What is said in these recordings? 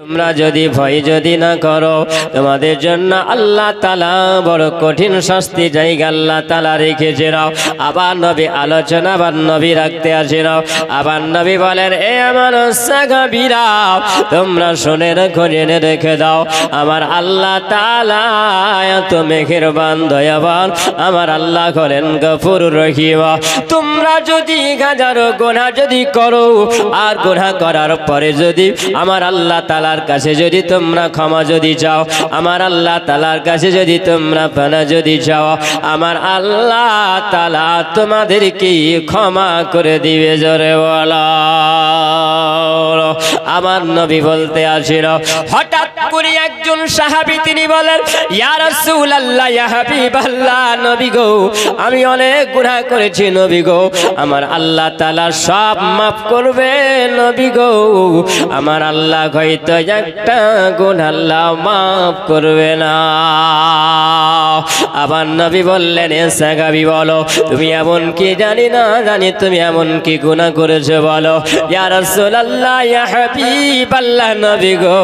তোমরা যদি ভয় যদি না করো তোমাদের জন্য আল্লাহ তাআলা বড় কঠিন শাস্তি জায়গা আল্লাহ তাআলা রেখেছে। আবার নবী আলোচনা আবার নবী রাখতে আসেন। আবার নবী বলেন, এ আমার সাহাবীরা তোমরা শুনে রেখো, জেনে রেখে দাও, আমার আল্লাহ তাআলা এত মেহেরবান দয়াবান, আমার আল্লাহ করেন গফুর রহিম। তোমরা যদি হাজারো গুনাহ যদি করো আর গুনাহ করার পরে যদি আমার আল্লাহ তাআলার কাছে যদি তোমরা ক্ষমা যদি চাও, আমার আল্লাহ তাআলার কাছে যদি তোমরা পানা যদি চাও, আমার আল্লাহ তাআলা তোমাদেরকে ক্ষমা করে দিবে। জোরে বলো। আমার নবী বলতে আসেন, হঠাৎ করে একজন সাহাবী তিনি বলেন, ইয়া রাসূলুল্লাহ, ইয়া হাবিবাল্লাহ, নবী গো আমি অনেক গুনাহ করেছি নবী গো, আমার আল্লাহ তাআলা সব মাফ করবে নবী গো, আমার আল্লাহ হয়তো একটা গুনাহ আল্লাহ মাফ করবে না। আবার নবী বললেন, এ সাহাবী বলো তুমি এমন কি জানি না জানি তুমি এমন কি গুনাহ করেছো বলো। ইয়া রাসূলুল্লাহ, ইয়া হাবিবাল্লাহ, নবী গো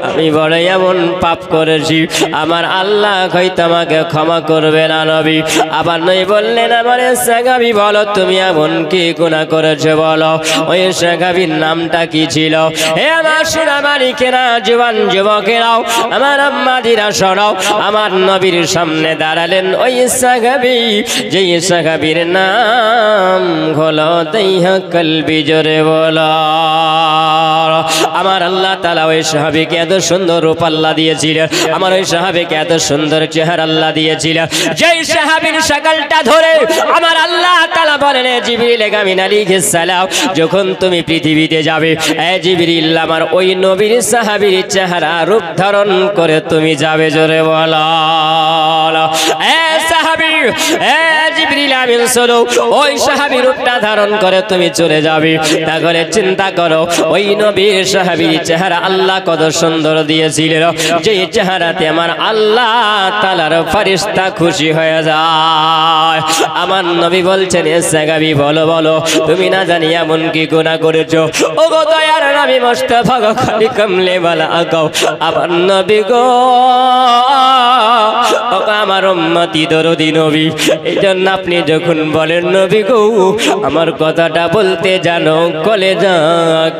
আমি বড় এমন পাপ করেছি, আমার আল্লাহ হয়তো আমাকে ক্ষমা করবে না নবী। আবার নবী বললেন, আমার সাহাবী বলো তুমি এমন কি গুনাহ করেছো বলো। ওই সাহাবীর নামটা কি ছিল? হে আমার সোনামানিকেরা, জওয়ান যুবকেরাও, আমার আম্মাদিরা শোনাও, আমার নবীর সামনে দাঁড়ালেন ওই সাহাবী, যেই সাহাবীর নাম হলো দাইহা কলবি। জোরে বলো। আমার আল্লাহ তাআলা ওই সাহাবীকে এত সুন্দর রূপ আল্লাহ দিয়েছিলেন, আমার ওই সাহাবীকে এত সুন্দর চেহারা আল্লাহ দিয়েছিলেন, যেই সাহাবীর সকালটা ধরে আমার আল্লাহ তাআলা বলেন, জিবরিল আমিন আলাইহিস সালাম যখন তুমি পৃথিবীতে যাবে, এ জিবরিল আমার ওই নবীর সাহাবীর চেহারা রূপ ধারণ করে তুমি যাবে। জোরে বলো। এ সাহাবী, এ জিবরিল আমিন চলো, ওই সাহাবীর রূপটা ধারণ করে তুমি চলে যাবে। তাহলে চিন্তা করো ওই নবীর সাহাবীর চেহারা আল্লাহ কত সুন্দর দিয়েছিলেন, যে চেহারাতে আমার আল্লাহ তাআলার ফেরেশতা খুশি হয়ে যায়। আমার নবী বলছেন, এ সাহাবী বলো বলো তুমি না জানি এমন কি গুনাহ করেছো। ও গো দয়ার নবী মুস্তাফা গো খালি কমলে বালা আগাও, আমার নবী গো ও আমার উম্মতি দরদি নবী, এইজন্য আপনি যখন বলেন নবী গো আমার কথাটা বলতে জানো কলেজা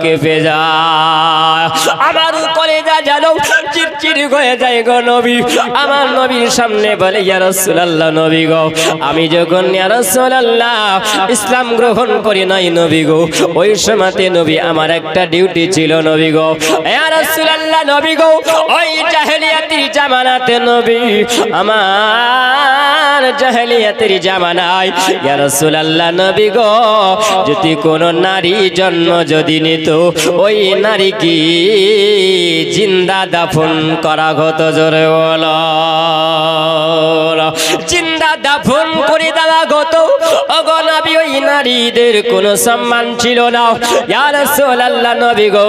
কেঁপে যায়, আমার কলেজা জানো চিরচির হয়ে যায় গো নবী। আমার নবীর সামনে বলে, ইয়া রাসূলুল্লাহ, নবী গো আমি যখন ইয়া রাসূলুল্লাহ ইসলাম গ্রহণ করি নাই নবী গো, ওই সময়তে নবী আমার একটা ডিউটি ছিল নবী গো, ইয়া রাসূলুল্লাহ, নবী গো ওই জাহেলিয়াতের জামানাতে নবী আমার জাহেলিয়াতের জামানায় ইয়া রাসূলুল্লাহ, নবী গো যদি কোনো নারী জন্ম যদি নিত, ওই নারী কি জিন্দা দাফন করা হতো। জোরে বলো। জিন্দা দাফন করে দেওয়া হতো। ওগো নবী ওই নারীদের কোনো সম্মান ছিল না। ইয়া রাসূলুল্লাহ, নবী গো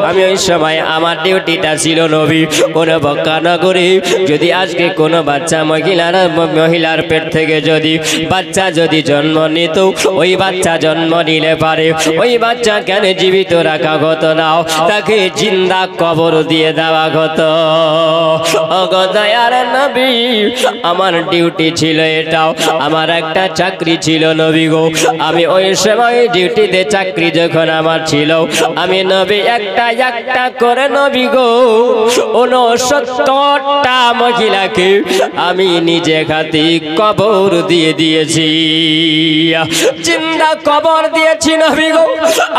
আমি ওই সময় আমার ডিউটিটা ছিল নবী, কোন বক্কানগরে যদি আজকে কোনো বাচ্চা মহিলার পেট থেকে যদি বাচ্চা যদি জন্ম নিত, ওই বাচ্চা জন্ম নিলে পারে ওই বাচ্চা কেন জীবিত রাখা হতো না, তাকে জিন্দা কবর দিয়ে দেওয়া হতো। ওগো দয়ার নবী আমার ডিউটি ছিল এটাও, আমার একটা চাকরি ছিল নবী গো, আমি ওই সময় ডিউটিতে চাকরি যখন আমার ছিল, আমি নবী একটা একটা করে নবী গো 69টা মহিলাকে আমি নিজে হাতে কবর দিয়ে দিয়েছি, জিন্দা কবর দিয়েছি নবী গো।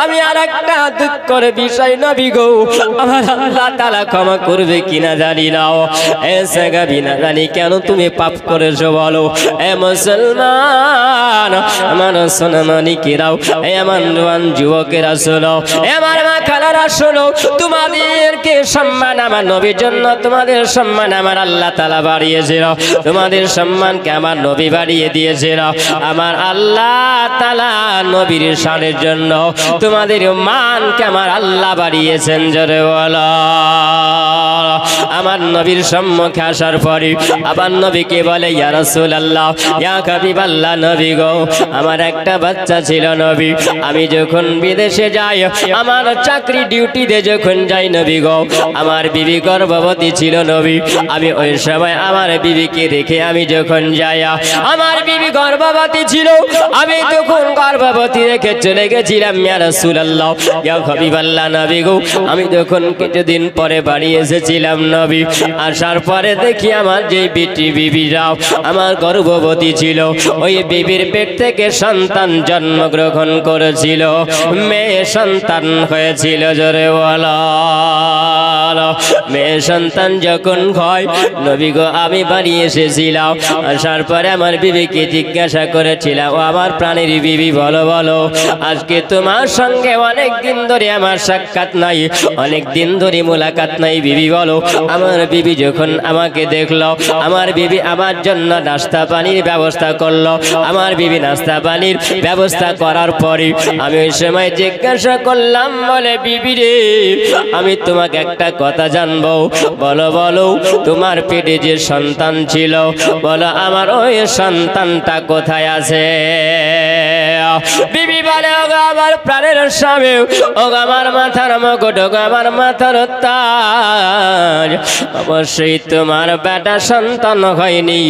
আমি আর একটা দুঃখের বিষয় নবী গো, আমার আল্লাহ তাআলা ক্ষমা করবে কিনা জানি না। এ সাহাবী না জানি কেন তুমি পাপ করেছো বলো। এ মুসলমান, আমার সোনামানিকেরাও, এ আমার জওয়ান যুবকেরা শোনো, এ আমার মা খালারা শোনো, তোমাদেরকে সম্মান আমার নবীর জন্য তোমাদের সম্মান আমার আল্লাহ তাআলা বাড়িয়েছে, তোমাদের সম্মানকে আমার নবী বাড়িয়ে দিয়েছে। আমার আল্লাহ তাআলা নবীর শানের জন্য তোমাদের মানকে আমার আল্লাহ বাড়িয়েছেন। জোরে বলো। আমার নবীর সম্মুখে আসার পরে আবার নবীকে বলে ইয়া রাসূলুল্লাহ ইয়া হাবিবাল্লাহ নবী গো আমার একটা বাচ্চা ছিল নবী আমি যখন বিদেশে যাই আমার চাকরি ডিউটিতে যখন যাই নবী গো আমার বিবি গর্ভবতী ছিল নবী আমি ওই সময় আমার বিবিকে রেখে আমি যখন যাই আমার বিবি গর্ভবতী ছিল আমি তখন গর্ভবতী রেখে চলে গেছিলাম ইয়া রাসূলুল্লাহ ইয়া হাবিবাল্লাহ নবী গো আমি তখন কিছুদিন পরে বাড়ি এসেছিলাম নবী আসার পরে দেখি আমার যে বিবিরাও আমার গর্ভবতী ছিল ওই বিবির পেট থেকে সন্তান জন্মগ্রহণ করেছিল মেয়ে সন্তান হয়েছিল জোরে বলো মেয়ে সন্তান যখন হয় নবী গো আমি বাড়ি এসেছিলাম আসার পরে আমার বিবিকে জিজ্ঞাসা করেছিলাম ও আমার প্রাণের বিবি বলো বলো আজকে তোমার সঙ্গে অনেক দিন ধরে আমার সাক্ষাৎ নাই অনেক দিন ধরে মোলাকাত নাই বিবি বলো আমার বিবি যখন আমাকে দেখলো আমার বিবি আমার জন্য নাস্তা পানির ব্যবস্থা করলো আমার বিবি নাস্তা পানির ব্যবস্থা করার পরে আমি ওই সময় জিজ্ঞাসা করলাম বলে বিবি রে আমি তোমাকে একটা কথা জানবো বলো বলো তোমার পেটে যে সন্তান ছিল বলো আমার ওই সন্তানটা কোথায় আছে বিবি বলে ওগো আমার প্রাণের স্বামী ওগো আমার মাথার মুকুট ওগো আমার মাথার তাজ অবশ্যই তোমার বেটা সন্তান হয়নি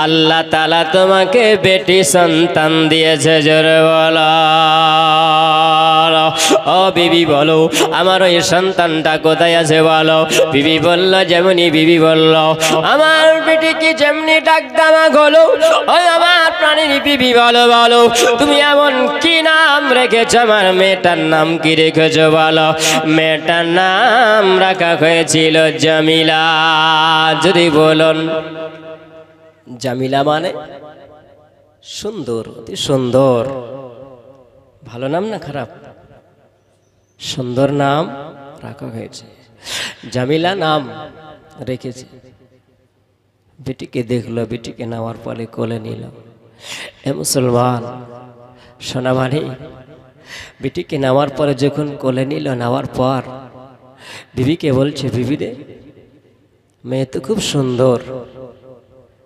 আল্লাহ তাআলা তোমাকে বেটি সন্তান দিয়েছে জোরে বলো ও বিবি বলো আমার ওই সন্তানটা কোথায় আছে বলো বিবি বলল যেমনি বিবি বলল আমার বেটিকে যেমনি ডাক দামা হলো ওই আমার প্রাণের বিবি বলো বলো তুমি এমন কি নাম রেখেছো আমার মেয়েটার নাম কি রেখেছো বলো মেয়েটার নাম রাখা হয়েছিল জামিলা যদি বলুন জামিলা মানে সুন্দর অতি সুন্দর ভালো নাম না খারাপ সুন্দর নাম রাখা হয়েছে জামিলা নাম রেখেছে বেটিকে দেখলো বেটিকে নেওয়ার পরে কোলে নিল এ মুসলমান সোনামানি বেটিকে নেওয়ার পরে যখন কোলে নিল নেওয়ার পর বিবিকে বলছে বিবি রে মেয়ে তো খুব সুন্দর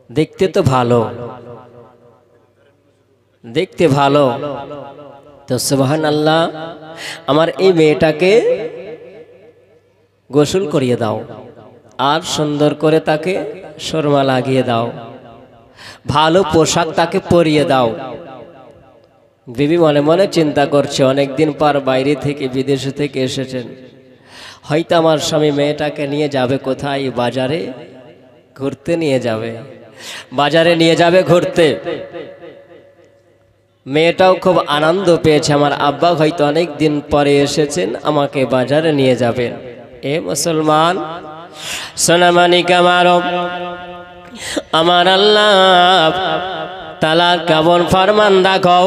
দেখতে তো ভালো দেখতে ভালো তো সুবহানাল্লাহ আমার এই মেয়েটাকে গোসল করিয়ে দাও আর সুন্দর করে তাকে সুরমা লাগিয়ে দাও ভালো পোশাক তাকে পরিয়ে দাও বিবি মনে মনে চিন্তা করছে অনেকদিন পর বাইরে থেকে বিদেশ থেকে এসেছেন হয়তো আমার স্বামী মেয়েটাকে নিয়ে যাবে কোথায় বাজারে ঘুরতে নিয়ে যাবে বাজারে নিয়ে যাবে ঘুরতে মেয়েটাও খুব আনন্দ পেয়েছে আমার আব্বা হয়তো অনেক দিন পরে এসেছেন আমাকে বাজারে নিয়ে যাবেন এ মুসলমান সোনামানি কামারো আমার আল্লাহ তাআলা কেমন ফরমান দেখো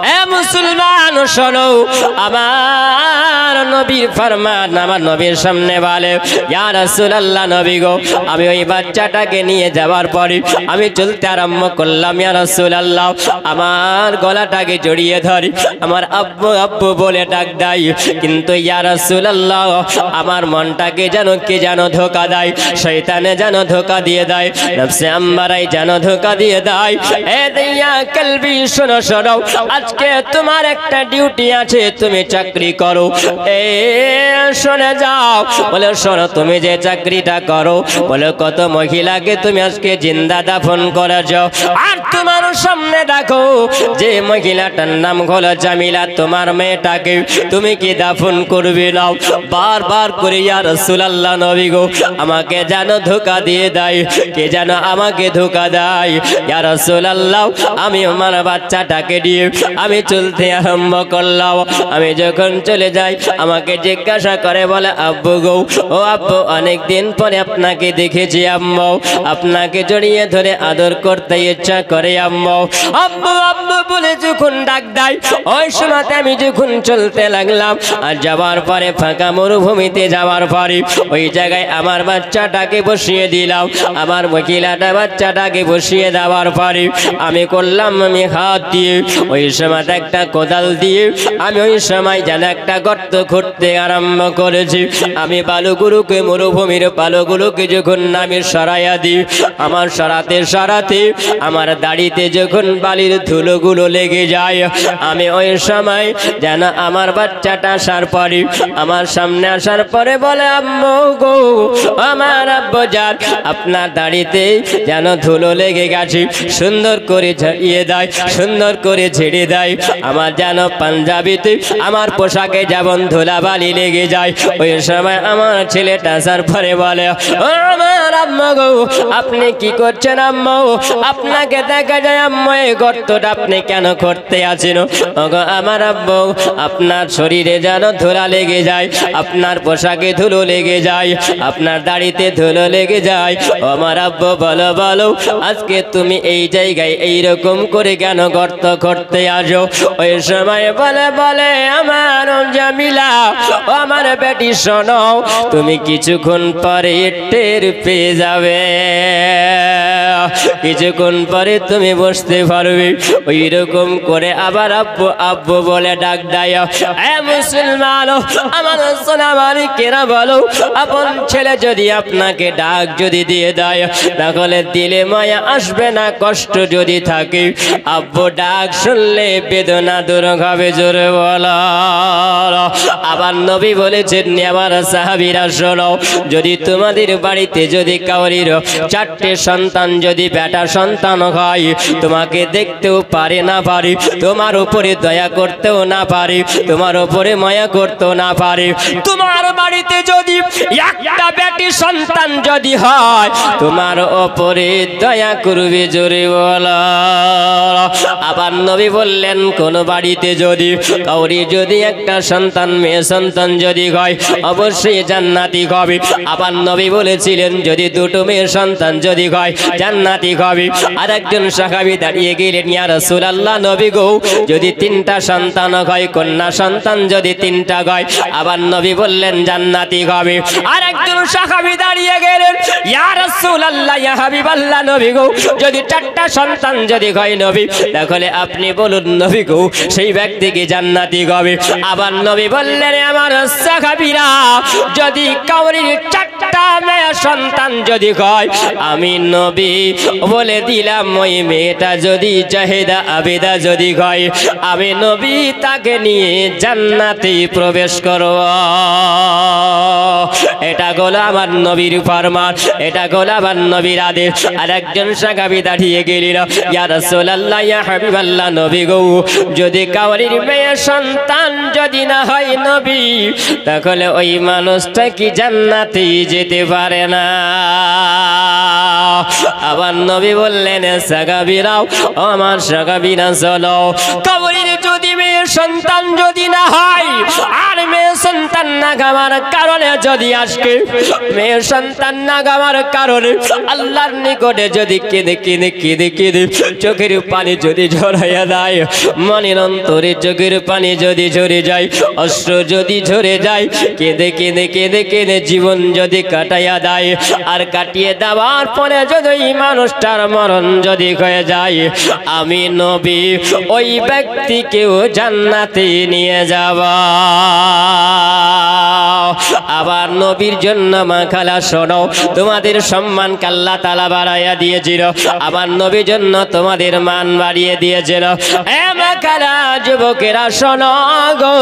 এ মুসলমান শোনো আমার নবীর ফরমান আমার নবীর সামনে বলে ইয়া রাসূলুল্লাহ নবী গো আমি ওই বাচ্চাটাকে নিয়ে যাওয়ার পরে আমি চলতে আরম্ভ করলাম ইয়া রাসূলুল্লাহ আমার গলাটাকে জড়িয়ে ধরি আমার আব্বু আব্বু বলে ডাক দেই কিন্তু ইয়া রাসূলুল্লাহ আমার মনটাকে যেন কে যেন ধোঁকা দেয় শয়তানে যেন ধোঁকা দিয়ে দেয় নফসে আম্মারাই যেন ধোঁকা দিয়ে দেয় এ ইয়া কলবি শোনো শোনো আজকে তোমার একটা ডিউটি আছে তুমি চাকরি করো এ শুনে যাও বলে শোনো তুমি যে চাকরিটা করো বলে কত মহিলাকে তুমি আজকে জিন্দা দাফন করেছো আর তোমার সামনে দেখো যে মহিলাটার নাম হলো জামিলা তোমার মেয়েটাকে তুমি কি দাফন করবে নাও বারবার করে ইয়া রাসূলুল্লাহ নবী গো আমাকে যেন ধোঁকা দিয়ে দেয় কে যেন আমাকে ধোঁকা দেয় ইয়া রাসূলুল্লাহ আমি আমার বাচ্চাটাকে নিয়ে আমি চলতে আরম্ভ করলাম আমি যখন চলে যাই আমাকে জিজ্ঞাসা করে বলে আব্বু গো ও আব্বু অনেক দিন পরে আপনাকে দেখেছি আম্মু আপনাকে জড়িয়ে ধরে আদর করতে ইচ্ছা করে আম্মু আব্বু আব্বু বলে যখন ডাক দেয় ওই সময়তে আমি যখন চলতে লাগলাম আর যাওয়ার পরে ফাঁকা মরুভূমিতে যাওয়ার পরে ওই জায়গায় আমার বাচ্চাটাকে বসিয়ে দিলাম আমার মহিলাটা বাচ্চাটাকে বসিয়ে দেওয়ার পরে আমি আমি করলাম আমি হাত দিয়ে, ওই সময় একটা কোদাল দিয়ে আমি ওই সময় যেন একটা গর্ত খুঁড়তে আরম্ভ করেছি। আমি বালুগুলোকে, মরুভূমির বালুগুলোকে যখন আমি সরাইয়া দিই, আমার সরাতে সরাতে আমার দাড়িতে যখন বালির ধুলোগুলো লেগে যায়, আমি ওই সময় যেন আমার বাচ্চাটা আসার পরে, আমার সামনে আসার পরে বলে, আম্মু গো, আমার আব্বু জান, আপনার দাড়িতে যেন ধুলো লেগে গেছে, সুন্দর করে ঝরিয়ে দেয়, সুন্দর করে ঝেড়ে দেয়। আমার যেন পাঞ্জাবিতে আমার পোশাকে যেমন ধুলাবালি লেগে যায়, ওই সময় আমার ছেলেটা আসার পরে বলে, আমার আম্মু গো, আপনি কি করছেন আম্মু? আপনাকে দেখা যায় আম্মু এই গর্তটা আপনি কেন করতে আছেন? ওগো আমার আব্বু, আপনার শরীরে যেন ধুলা লেগে যায়, আপনার পোশাকে ধুলো লেগে যায়, আপনার দাড়িতে ধুলো লেগে যায়। আমার আব্বু বলো বলো, আজকে তুমি এই জায়গায় এইরকম করে কেন গর্ত করতে আসো? ওই সময় বলে বলে, আমার জামিলা, আমার বেটি শোনো, তুমি কিছুক্ষণ পরে টের পেয়ে যাবে, কিছুক্ষণ পরে তুমি বুঝতে পারবে। ওই রকম করে আবার আব্বু আব্বু বলে ডাক দেয়। এ মুসলমান, আমার সোনামানি কেরা বলো, আপন ছেলে যদি আপনাকে ডাক যদি দিয়ে দেয়, তাহলে দিলে মায়া আসবে না? কষ্ট যদি থাকে, আব্বু ডাক শুনলে বেদনা দূর হবে, জোরে বলো। আবার নবী বলেছেন, আমার সাহাবীরা শোনো, যদি তোমাদের বাড়িতে যদি কাউরির 4টে সন্তান যদি বেটা সন্তান হয়, তোমাকে দেখতেও পারে না পারে, তোমার উপরে দয়া করতেও না পারে, তোমার উপরে মায়া করতেও না পারে, তোমার বাড়িতে যদি একটা বেটি সন্তান যদি হয়, তোমার উপরে দয়া করবে, জোরে বলো। আবার নবী বললেন, কোন বাড়িতে যদি কাউরি যদি একটা সন্তান মেয়ে সন্তান যদি হয়, অবশ্যই জান্নাতি হবে। আবার নবী বলেছিলেন, যদি 2টো মেয়ে সন্তান যদি হয়, জান্নাতি হবে। আর একজন সাহাবী দাঁড়িয়ে গেলেন, ইয়া রাসূলুল্লাহ, নবী গো, যদি 3টা সন্তান হয়, কন্যা সন্তান যদি 3টা হয়, আবার নবী বললেন জান্নাতি হবে। আর একজন সাহাবী দাঁড়িয়ে গেলেন, ইয়া রাসূলুল্লাহ, ইয়া হাবিবাল্লাহ, নবী গো, যদি 4টা সন্তান যদি হয় নবী, তাহলে আপনি বলুন নবী গো, সেই ব্যক্তিকে জান্নাতি হবে। আবার নবী বললেন, আমার সাহাবীরা, যদি কাউরির 4টা মেয়ে সন্তান যদি হয়, আমি নবী বলে দিলাম, ওই মেয়েটা যদি জাহেদা আবেদা যদি হয়, আমি নবী তাকে নিয়ে জান্নাতে প্রবেশ করব। এটা হলো আমার নবীর ফরমান, এটা হলো আমার নবীর আদেশ। আর একজন সাহাবী দাঁড়িয়ে গেলেন, ইয়া রাসূলুল্লাহ, ইয়া হাবিবাল্লাহ, নবী গো, যদি কাউরির মেয়ে সন্তান যদি না হয় নবী, তাহলে ওই মানুষটা কি জান্নাতে যেতে পারে না? আবার নবী বললেন, সাহাবীরাও, আমার সাহাবীরা চলো, কাউরির যদি মেয়ে সন্তান যদি না হয়, আর মেয়ে সন্তান না গামার কারণে যদি আজকে মেয়ে সন্তান না গামার কারণে আল্লাহর নিকটে যদি কেঁদে কেঁদে কেঁদে কেঁদে চোখের পানি যদি ঝরাইয়া দেয়, মনের অন্তরে চোখের পানি যদি ঝরে যায়, অশ্রু যদি ঝরে যায়, কেঁদে কেঁদে কেঁদে কেঁদে জীবন যদি কাটাইয়া দেয়, আর কাটিয়ে দেওয়ার পরে যদি মানুষটার মরণ যদি হয়ে যায়, আমি নবী ওই ব্যক্তিকেও জান্নাতে নিয়ে যাব। আবার নবীর জন্য মাখালা শোনো, তোমাদের সম্মান আল্লাহ তাআলা বাড়াইয়া দিয়েছিল, আবার নবীর জন্য তোমাদের মান বাড়িয়ে দিয়েছিল। এ মাখালা যুবকেরা শোনো গো,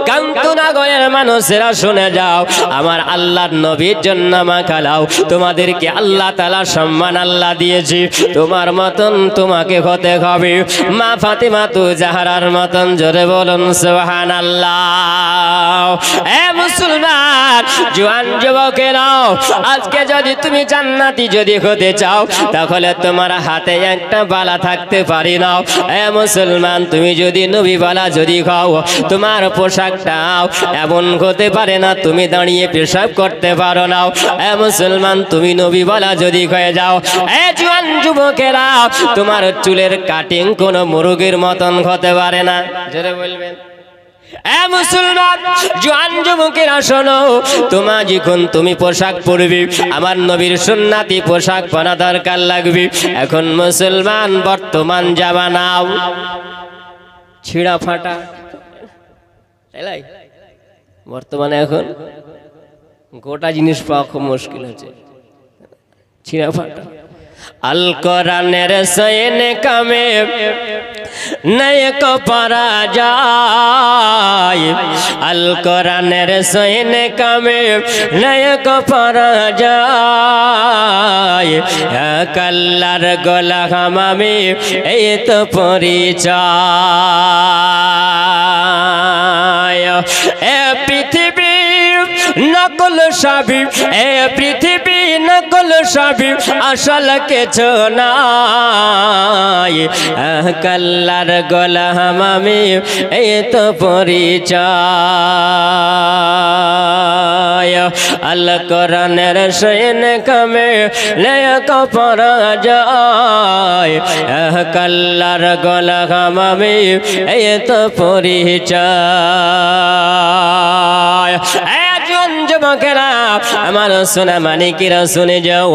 কান্তনগরের মানুষেরা শুনে যাও, আমার আল্লাহর নবীর জন্য মাখালাও, তোমাদেরকে আল্লাহ তাআলা সম্মান আল্লাহ দিয়েছি, তোমার মতন তোমাকে হতে হবে, মা ফাতেমা তু জাহরার মতন, জোরে বলুন সুবহানাল্লাহ। এ মুসলমান জওয়ান যুবকেরা, আজকে যদি তুমি জান্নাতি যদি হতে চাও, তাহলে তোমার হাতে একটা বালা থাকতে পারি না। এ মুসলমান, তুমি যদি নবী বালা যদি খাও, তোমার পোশাকটাও এমন হতে পারে না তুমি দাঁড়িয়ে পেশাব করতে পারো না। এ মুসলমান, তুমি নবী বালা যদি হয়ে যাও, এ জওয়ান যুবকেরা, তোমার চুলের কাটিং কোনো মুরগির মতন হতে পারে না, জোরে বলবেন। এ মুসলমান জওয়ান যুবকেরা শোনো, তোমার যখন তুমি পোশাক পরবে আমার নবীর সুন্নাতি পোশাক পরা দরকার লাগবে। এখন মুসলমান বর্তমান জামানাও ছিঁড়া ফাটা, বর্তমানে এখন গোটা জিনিস পাওয়া খুব মুশকিল আছে, ছিঁড়া ফাটা। আল কোরআনের সৈনে কামে নায়ক পারা যায়, আল কোরআনের সৈনে কামে নায়ক পারা যায়। এক আল্লাহর গোলাম আমি এই তো পরিচয়। এ পৃথিবী নকল সাবি, এ পৃথিবী নকল সাবি, আসল কিছু নাই। এক আল্লাহর গোলাম আমি এই তো পরিচয়। আল কোরআনের সৈনে কামে নায়ক পারা যায়। এক আল্লাহর গোলাম আমি এই তো পরিচয়। যুবকেরা আমার সোনা মানিকেরা শুনে যাও,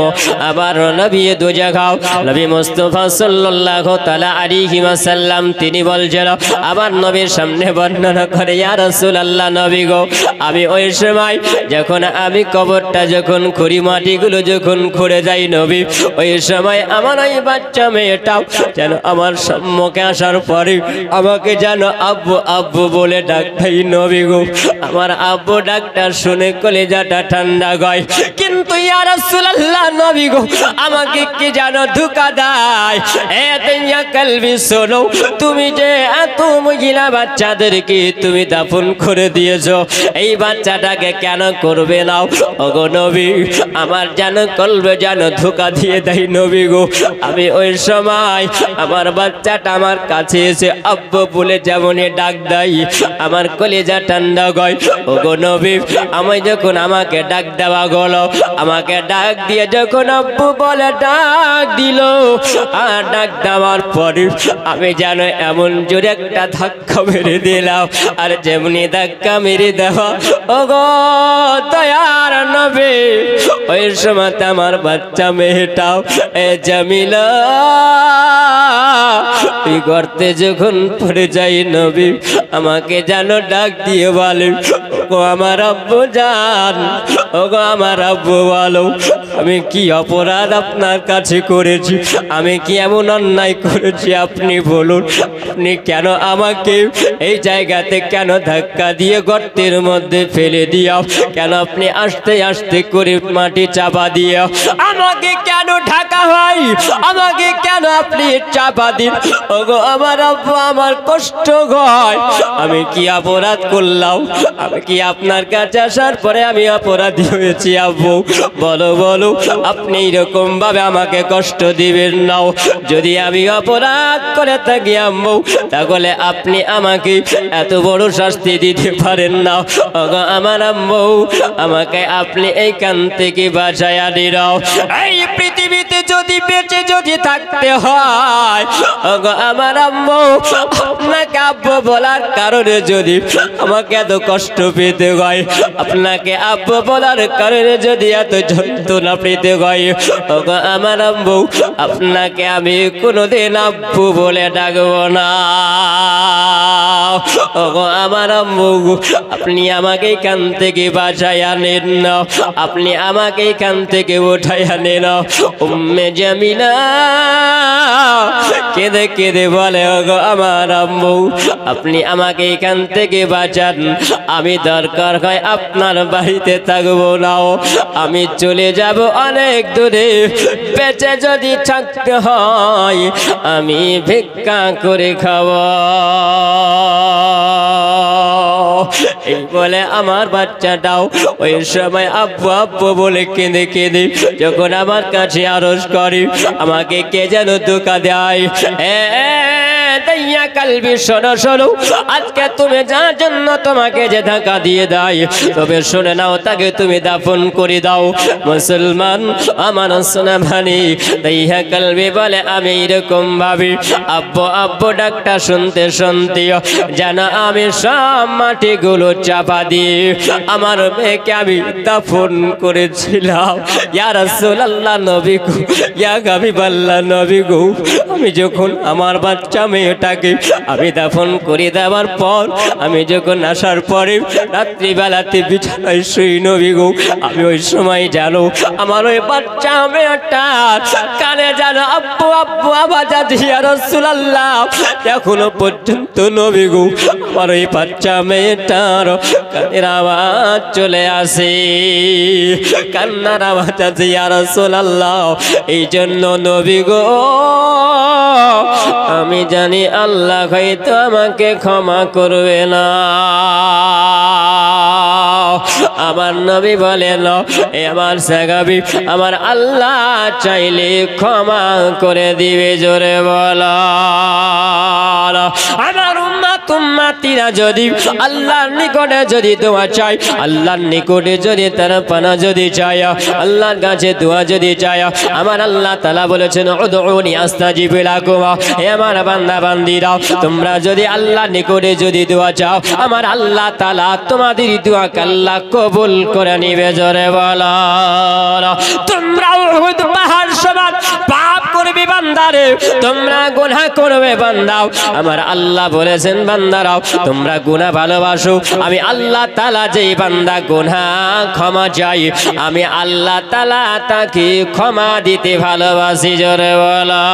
আবার নবী দু জায়গাও নবী মুস্তাফা সাল্লাল্লাহু তাআলা আলাইহি ওয়াসাল্লাম তিনি বলছেন, আবার নবীর সামনে বর্ণনা করে, ইয়া রাসূলুল্লাহ নবী গো, আমি ওই সময় যখন আমি কবরটা যখন খুঁড়ি, মাটিগুলো যখন খুঁড়ে যাই নবী, ওই সময় আমার ওই বাচ্চা মেয়েটাও যেন আমার সম্মুখে আসার পরে আমাকে যেন আব্বু আব্বু বলে ডাকতেই নবী গো। আমার আব্বু ডাকটা শুনে কলিজাটা ঠান্ডা গয়, কিন্তু ইয়া রাসূলুল্লাহ নবী গো, আমাকে কি যেন ধোঁকা দেয়। এ দুনিয়া কলবি শোনো, তুমি যে এত মহিলা বাচ্চাদেরকে তুমি দাফন করে দিয়েছো, এই বাচ্চাটাকে কেন করবে না? ওগো নবী, আমার যেন কলবে যেন ধোঁকা দিয়ে দেয় নবী গো। আমি ওই সময় আমার বাচ্চাটা আমার কাছে এসে আব্বু বলে যেমনই ডাক দেয়, আমার কলিজা ঠান্ডা গয়। ওগো নবী, আমি যখন আমাকে ডাক দেওয়া গেল, আমাকে ডাক দিয়ে যখন আব্বু বলে ডাক দিল, আর ডাক দেওয়ার পরে আমি যেন এমন জোরে একটা ধাক্কা মেরে দিলাম, আর যেমনি ধাক্কা মেরে দেওয়া ওগো দয়ার নবী, ওই সময় আমার বাচ্চা মেয়েটাও এ জামিলা এই গর্তে যখন পড়ে যাই নবী, আমাকে যেন ডাক দিয়ে বলে, ওগো আমার আব্বু জান, ওগো আমার আব্বু বলো, আমি কি অপরাধ আপনার কাছে করেছি? আমি কি এমন অন্যায় করেছি? আপনি বলুন, আপনি কেন আমাকে এই জায়গাতে কেন ধাক্কা দিয়ে গর্তের মধ্যে ফেলে দিও? কেন আপনি আস্তে আস্তে করে মাটি চাপা দিয়ে আমাকে কেন ঢাকা হয়? আমাকে কেন আপনি চাপা দিন? ওগো আমার আব্বু, আমার কষ্ট হয়। আমি কি অপরাধ করলাম? আমি কি আপনার কাছে আসার পরে আমি অপরাধী হয়েছি? আব্বু বলো বলো, আপনি এরকম ভাবে আমাকে কষ্ট দিবেন না। যদি আমি অপরাধ করে থাকি আম্মু, তাহলে আপনি আমাকে এত বড় শাস্তি দিতে পারেন না। ওগো আমার আম্মু, আমাকে আপনি এইখান থেকে বাঁচাইয়া দিন। এই পৃথিবীতে যদি বেঁচে যদি থাকতে হয়, ওগো আমার আম্মু, আপনাকে আব্বু বলার কারণে যদি আমাকে এত কষ্ট পেতে হয়, আপনাকে আব্বু বলার কারণে যদি এত যন্ত্রণা পেতে হয়, ওগো আমার আম্মু, আপনাকে আমি কোনোদিন আব্বু বলে ডাকবো না। ওগো আমার আম্মু, আপনি আমাকে এখান থেকে বাঁচাইয়া নেন না, আপনি আমাকে এখান থেকে উঠাইয়া নেন। উম্মে জামিলা কেঁদে কেঁদে বলে, ওগো আমার আম্মু, আপনি আমাকে এখান থেকে বাঁচান। আমি দরকার হয় আপনার বাড়িতে থাকবো না, আমি চলে যাব অনেক দূরে। বেঁচে যদি থাকতে হয় আমি ভিক্ষা করে খাবো। এই বলে আমার বাচ্চাটাও ওই সময় আব্বু আব্বু বলে কেঁদে কেঁদে যখন আমার কাছে আরজ করি, আমাকে কে যেন ধোঁকা দেয়। দাইয়া কালবি শোনো শোনো, আজকে তুমি যার জন্য তোমাকে যে ধাক্কা দিয়ে দেয়, তবে শুনে নাও তাকে তুমি দাফন করে দাও। মুসলমান আমার সোনা ভানি, দাইয়া কালবি বলে আমি এরকম ভাবি, আব্বু আব্বু ডাকটা শুনতে শুনতে যেন আমি সব মাটিগুলো চাপা দিয়ে আমার মেয়েকে আমি দাফন করেছিলাম। ইয়া রাসূলুল্লাহ নবী গো, ইয়া হাবিবাল্লাহ নবী গো, আমি যখন আমার বাচ্চা মেয়েটাকে আমি দাফন করে দেওয়ার পর, আমি যখন আসার পরে রাত্রিবেলাতে বিছানায় শুই নবী গো, আমি ওই সময় জানো আমার ওই বাচ্চা মেয়েটার কানে জানো আব্বু আব্বু আওয়াজ আছে। ইয়া রাসূলুল্লাহ এখনো পর্যন্ত নবী গো আমার ওই বাচ্চা মেয়েটার কানের আওয়াজ চলে আসে, কান্নার আওয়াজ আছে। ইয়া রাসূলুল্লাহ এই জন্য নবী গো আমি জানি আল্লাহ হয়তো আমাকে ক্ষমা করবে না। আমার নবী বলেন এ আমার সাহাবী, আমার আল্লাহ চাইলে ক্ষমা করে দিবে। জোরে বলো আমার উম্মত উম্মতিরা যদি আল্লাহর নিকটে যদি দোয়া চায়, আল্লাহর নিকটে যদি তারা পানা যদি চায়, আল্লাহর কাছে দোয়া যদি চায়, আমার আল্লাহ তাআলা বলেছেন উদউনি আস্তাজিব লাকুম। হে আমার বান্দা বান্দীরা, তোমরা যদি আল্লাহর নিকটে যদি দোয়া চাও, আমার আল্লাহ তাআলা তোমাদের দোয়াকে আল্লাহ কবুল করে নিবে। জোরে বলো তোমরা উহুদ পাহাড় সমান পাপ করবে বান্দারে, তোমরা গুনাহ করবে বান্দাও, আমার আল্লাহ বলেছেন বান্দারাও তোমরা গুনাহ ভালোবাসো, আমি আল্লাহ তাআলা যেই বান্দা গুনাহ ক্ষমা চাই, আমি আল্লাহ তাআলা তাকে ক্ষমা দিতে ভালোবাসি। জোরে বলো